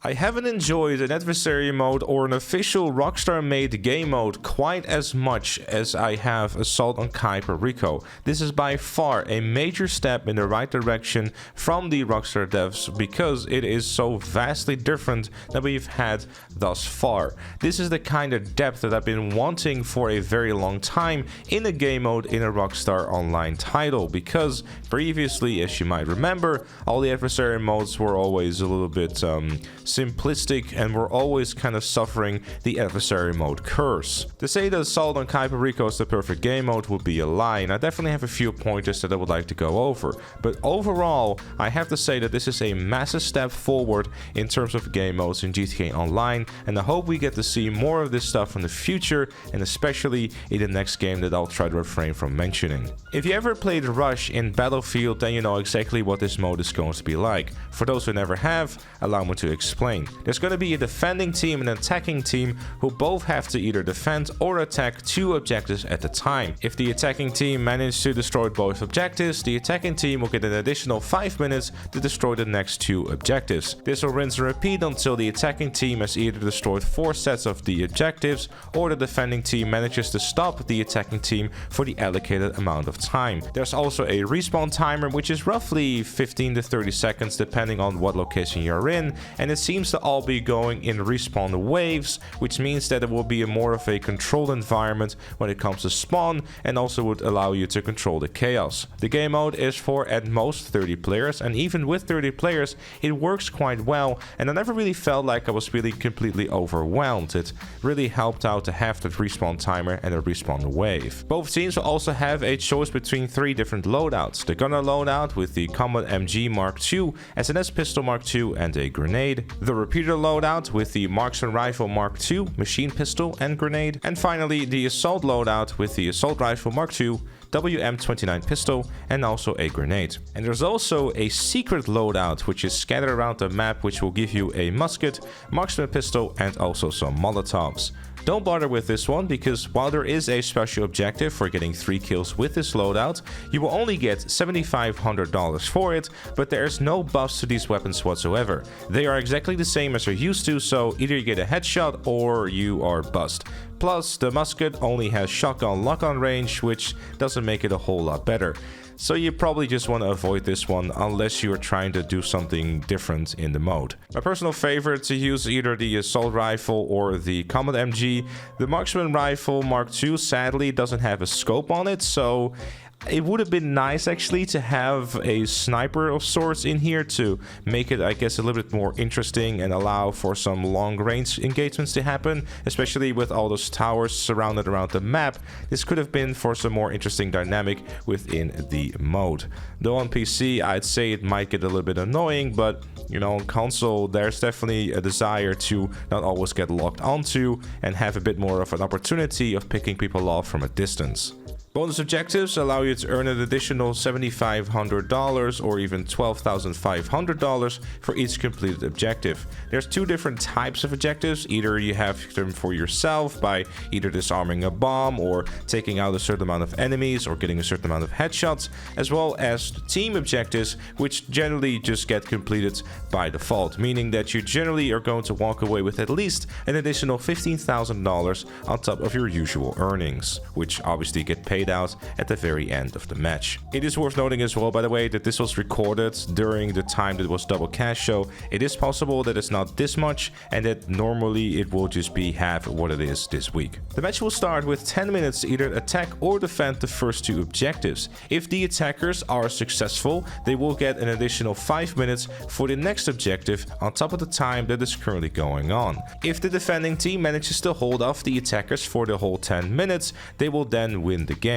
I haven't enjoyed an adversary mode or an official Rockstar-made game mode quite as much as I have Assault on Cayo Perico. This is by far a major step in the right direction from the Rockstar devs because it is so vastly different than we've had thus far. This is the kind of depth that I've been wanting for a very long time in a game mode in a Rockstar Online title, because previously, as you might remember, all the adversary modes were always a little bit simplistic and we're always kind of suffering the adversary mode curse. To say that Assault on Cayo Perico is the perfect game mode would be a lie, and I definitely have a few pointers that I would like to go over. But overall, I have to say that this is a massive step forward in terms of game modes in GTA Online, and I hope we get to see more of this stuff in the future, and especially in the next game that I'll try to refrain from mentioning. If you ever played Rush in Battlefield, then you know exactly what this mode is going to be like. For those who never have, allow me to explain. There's going to be a defending team and an attacking team who both have to either defend or attack 2 objectives at a time. If the attacking team manages to destroy both objectives, the attacking team will get an additional 5 minutes to destroy the next 2 objectives. This will rinse and repeat until the attacking team has either destroyed 4 sets of the objectives or the defending team manages to stop the attacking team for the allocated amount of time. There's also a respawn timer, which is roughly 15 to 30 seconds depending on what location you're in, and it seems to all be going in respawn waves, which means that it will be more of a controlled environment when it comes to spawn, and also would allow you to control the chaos. The game mode is for at most 30 players, and even with 30 players it works quite well, and I never really felt like I was feeling completely overwhelmed. It really helped out to have the respawn timer and a respawn wave. Both teams will also have a choice between 3 different loadouts: the gunner loadout with the combat MG Mark II, SNS pistol Mark II and a grenade, the repeater loadout with the marksman rifle Mark II, machine pistol and grenade, and finally the assault loadout with the assault rifle Mark II, WM-29 pistol and also a grenade. And there's also a secret loadout which is scattered around the map, which will give you a musket, marksman pistol and also some molotovs. Don't bother with this one because while there is a special objective for getting 3 kills with this loadout, you will only get $7,500 for it, but there's no buffs to these weapons whatsoever. They are exactly the same as you're used to, so either you get a headshot or you are bust. Plus, the musket only has shotgun lock-on range, which doesn't make it a whole lot better. So you probably just want to avoid this one unless you are trying to do something different in the mode. My personal favorite to use either the assault rifle or the combat MG. The marksman rifle Mark II sadly doesn't have a scope on it, so it would have been nice actually to have a sniper of sorts in here to make it, I guess, a little bit more interesting and allow for some long range engagements to happen, especially with all those towers surrounded around the map. This could have been for some more interesting dynamic within the mode. Though on PC I'd say it might get a little bit annoying, but you know, on console there's definitely a desire to not always get locked onto and have a bit more of an opportunity of picking people off from a distance. Bonus objectives allow you to earn an additional $7,500 or even $12,500 for each completed objective. There's 2 different types of objectives. Either you have them for yourself by either disarming a bomb or taking out a certain amount of enemies or getting a certain amount of headshots, as well as team objectives, which generally just get completed by default, meaning that you generally are going to walk away with at least an additional $15,000 on top of your usual earnings, which obviously get paid out at the very end of the match. It is worth noting as well, by the way, that this was recorded during the time that it was double cash, so it is possible that it's not this much and that normally it will just be half what it is this week. The match will start with 10 minutes to either attack or defend the first 2 objectives. If the attackers are successful, they will get an additional 5 minutes for the next objective on top of the time that is currently going on. If the defending team manages to hold off the attackers for the whole 10 minutes, they will then win the game.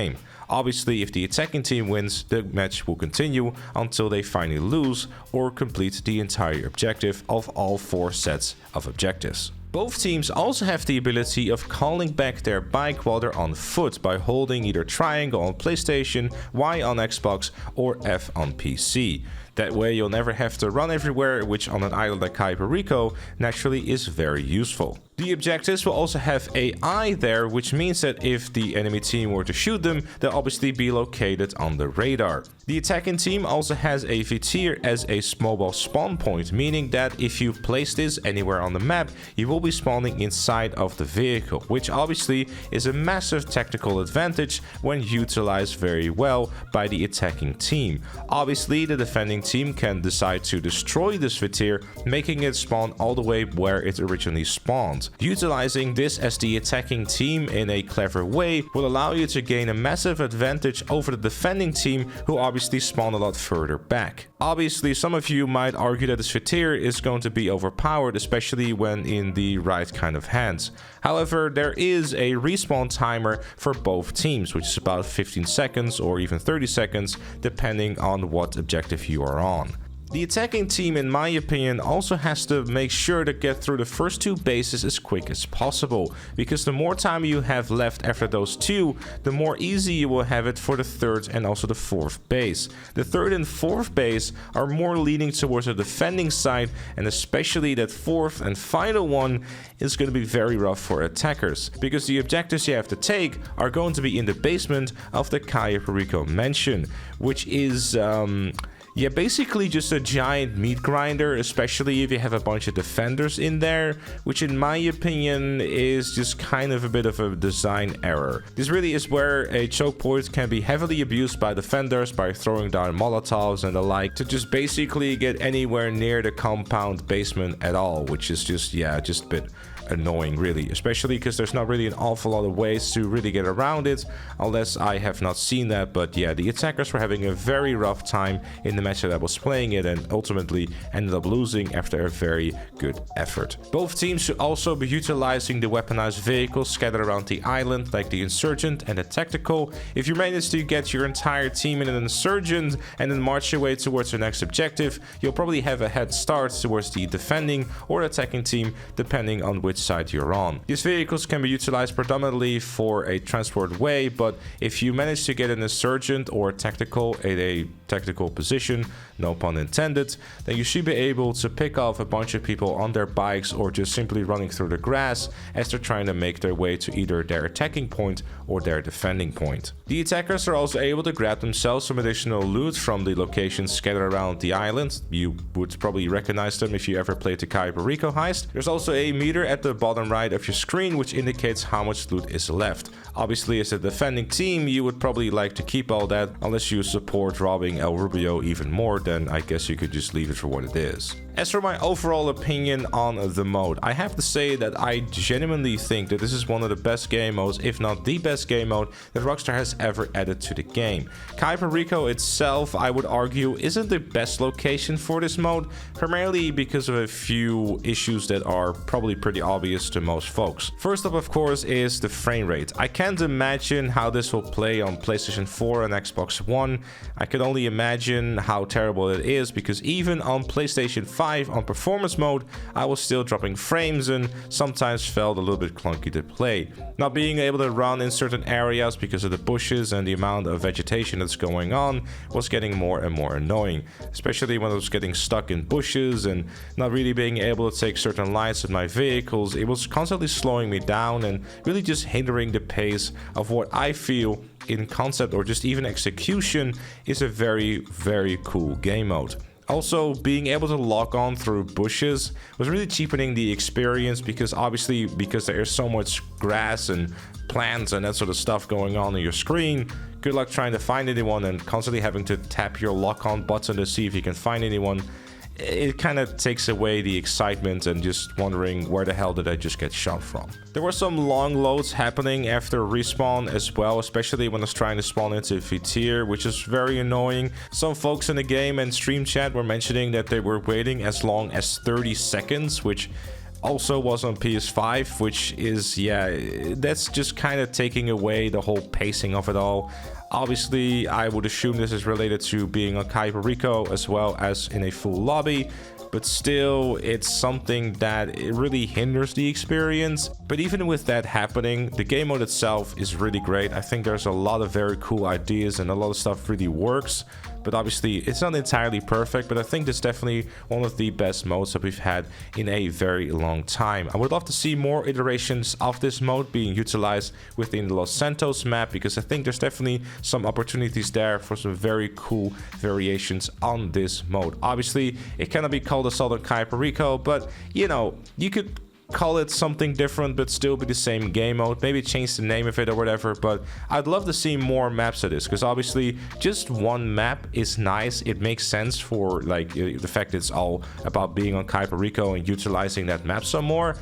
Obviously, if the attacking team wins, the match will continue until they finally lose or complete the entire objective of all 4 sets of objectives. Both teams also have the ability of calling back their bike while they're on foot by holding either triangle on PlayStation, Y on Xbox or F on PC. That way you'll never have to run everywhere, which on an island like Cayo Perico naturally is very useful. The objectives will also have AI there, which means that if the enemy team were to shoot them, they'll obviously be located on the radar. The attacking team also has a V-tier as a mobile spawn point, meaning that if you place this anywhere on the map, you will be spawning inside of the vehicle, which obviously is a massive tactical advantage when utilized very well by the attacking team. Obviously, the defending team can decide to destroy this V-tier, making it spawn all the way where it originally spawned. Utilizing this as the attacking team in a clever way will allow you to gain a massive advantage over the defending team, who obviously spawn a lot further back. Obviously, some of you might argue that this V-tier is going to be overpowered, especially when in the right kind of hands. However, there is a respawn timer for both teams, which is about 15 seconds or even 30 seconds, depending on what objective you are on. The attacking team, in my opinion, also has to make sure to get through the first 2 bases as quick as possible, because the more time you have left after those 2, the more easy you will have it for the 3rd and also the 4th base. The 3rd and 4th base are more leaning towards the defending side, and especially that 4th and final one is going to be very rough for attackers, because the objectives you have to take are going to be in the basement of the Cayo Perico mansion, which is yeah, basically just a giant meat grinder, especially if you have a bunch of defenders in there, which in my opinion is just kind of a bit of a design error. This really is where a choke point can be heavily abused by defenders by throwing down molotovs and the like to just basically get anywhere near the compound basement at all, which is just, yeah, just a bit annoying really, especially because there's not really an awful lot of ways to really get around it, unless I have not seen that. But yeah, the attackers were having a very rough time in the match that I was playing it, and ultimately ended up losing after a very good effort. Both teams should also be utilizing the weaponized vehicles scattered around the island, like the Insurgent and the Tactical. If you manage to get your entire team in an Insurgent and then march your way towards your next objective, you'll probably have a head start towards the defending or attacking team, depending on which side you're on. These vehicles can be utilized predominantly for a transport way, but if you manage to get an Insurgent or Tactical in a tactical position, no pun intended, then you should be able to pick off a bunch of people on their bikes or just simply running through the grass as they're trying to make their way to either their attacking point or their defending point. The attackers are also able to grab themselves some additional loot from the locations scattered around the island. You would probably recognize them if you ever played the Cayo Perico heist. There's also a meter at the bottom right of your screen which indicates how much loot is left. Obviously, as a defending team, you would probably like to keep all that, unless you support robbing El Rubio even more, then I guess you could just leave it for what it is. As for my overall opinion on the mode, I have to say that I genuinely think that this is one of the best game modes, if not the best game mode, that Rockstar has ever added to the game. Cayo Perico itself, I would argue, isn't the best location for this mode, primarily because of a few issues that are probably pretty obvious to most folks. First up, of course, is the frame rate. I can't imagine how this will play on PlayStation 4 and Xbox One. I can only imagine how terrible it is, because even on PlayStation 5 on performance mode, I was still dropping frames and sometimes felt a little bit clunky to play. Not being able to run in certain areas because of the bushes and the amount of vegetation that's going on was getting more and more annoying, especially when I was getting stuck in bushes and not really being able to take certain lines with my vehicles. It was constantly slowing me down and really just hindering the pace of what I feel in concept or just even execution is a very, very cool game mode. Also, being able to lock on through bushes was really cheapening the experience, because obviously, because there is so much grass and plants and that sort of stuff going on your screen, good luck trying to find anyone and constantly having to tap your lock on button to see if you can find anyone. It kind of takes away the excitement and just wondering where the hell did I just get shot from. There were some long loads happening after respawn as well, especially when I was trying to spawn into V-tier, which is very annoying. Some folks in the game and stream chat were mentioning that they were waiting as long as 30 seconds, which also was on PS5, which is, yeah, that's just kind of taking away the whole pacing of it all. Obviously, I would assume this is related to being on Cayo Perico as well as in a full lobby, but still, it's something that it really hinders the experience. But even with that happening, the game mode itself is really great. I think there's a lot of very cool ideas and a lot of stuff really works. but obviously it's not entirely perfect, but I think it's definitely one of the best modes that we've had in a very long time. I would love to see more iterations of this mode being utilized within the Los Santos map, because I think there's definitely some opportunities there for some very cool variations on this mode. Obviously, it cannot be called Assault on Cayo Perico, but you know, you could call it something different but still be the same game mode, maybe change the name of it or whatever. But I'd love to see more maps of this, because obviously just one map is nice. It makes sense for like the fact it's all about being on Cayo Perico and utilizing that map some more,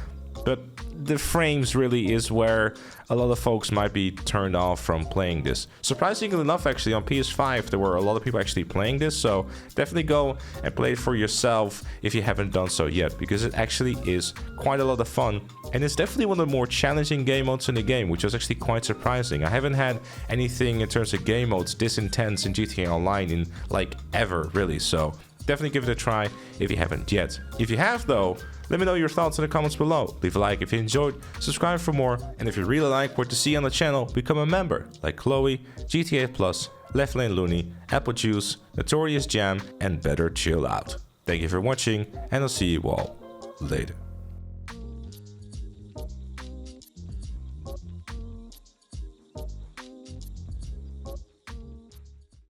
but the frames really is where a lot of folks might be turned off from playing this. Surprisingly enough, actually, on PS5 there were a lot of people actually playing this, so definitely go and play it for yourself if you haven't done so yet, because it actually is quite a lot of fun, and it's definitely one of the more challenging game modes in the game, which was actually quite surprising. I haven't had anything in terms of game modes this intense in GTA Online in like ever, really, so definitely give it a try if you haven't yet. If you have though, let me know your thoughts in the comments below. Leave a like if you enjoyed, subscribe for more, and if you really like what you see on the channel, become a member like Chloe, GTA Plus, Left Lane Looney, Apple Juice, Notorious Jam, and Better Chill Out. Thank you for watching, and I'll see you all later.